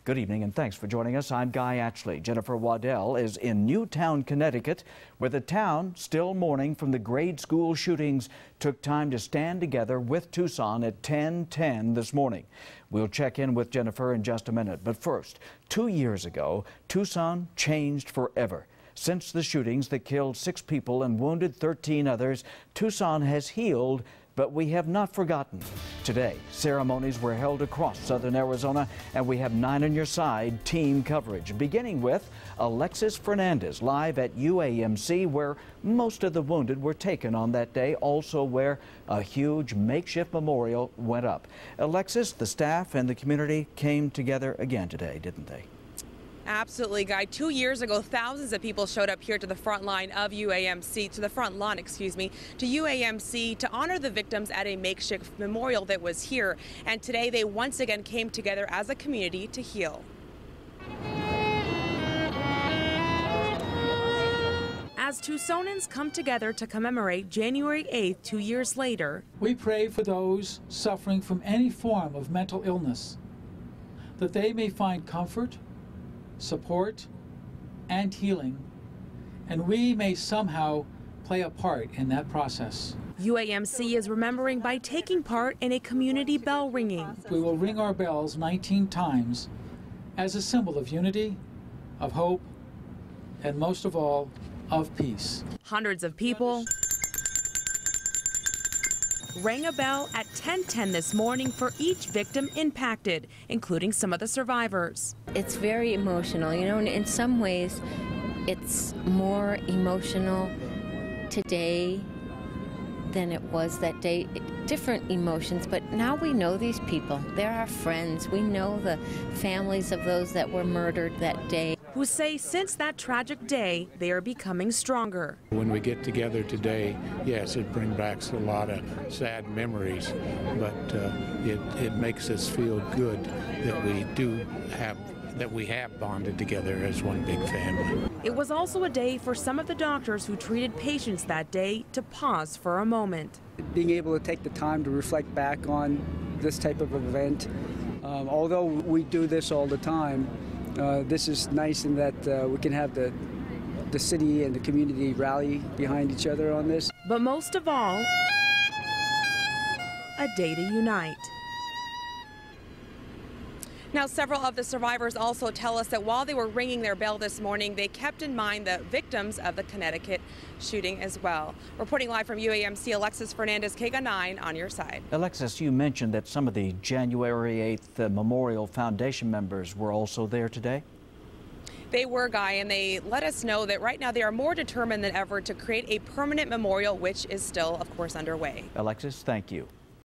Good evening and thanks for joining us. I'm Guy Atchley. Jennifer Waddell is in Newtown, Connecticut, where the town, still mourning from the grade school shootings, took time to stand together with Tucson at 10:10 this morning. We'll check in with Jennifer in just a minute. But first, 2 years ago, Tucson changed forever. Since the shootings that killed 6 people and wounded 13 others, Tucson has healed, but we have not forgotten. Today, ceremonies were held across southern Arizona, and we have 9 on your side team coverage, beginning with Alexis Fernandez live at UAMC, where most of the wounded were taken on that day, also where a huge makeshift memorial went up. Alexis, the staff and the community came together again today, didn't they? Absolutely, Guy. 2 years ago, thousands of people showed up here to the front line of UAMC, to UAMC to honor the victims at a makeshift memorial that was here. And today they once again came together as a community to heal. As Tucsonans come together to commemorate January 8th, 2 years later, we pray for those suffering from any form of mental illness, that they may find comfort, support, and healing, and we may somehow play a part in that process. UAMC is remembering by taking part in a community bell ringing. We will ring our bells 19 times as a symbol of unity, of hope, and most of all, of peace. Hundreds of people rang a bell at 10:10 this morning for each victim impacted, including some of the survivors. It's very emotional, you know, and in some ways it's more emotional today than it was that day. Different emotions, but now we know these people. They're our friends. We know the families of those that were murdered that day, who say since that tragic day, they are becoming stronger. When we get together today, yes, it brings back a lot of sad memories, but it makes us feel good that we have bonded together as one big family. It was also a day for some of the doctors who treated patients that day to pause for a moment. Being able to take the time to reflect back on this type of event, although we do this all the time, this is nice in that we can have the city and the community rally behind each other on this. But most of all, a day to unite. Now, several of the survivors also tell us that while they were ringing their bell this morning, they kept in mind the victims of the Connecticut shooting as well. Reporting live from UAMC, Alexis Fernandez, KGUN-9 on your side. Alexis, you mentioned that some of the January 8th Memorial Foundation members were also there today? They were, Guy, and they let us know that right now they are more determined than ever to create a permanent memorial, which is still, of course, underway. Alexis, thank you.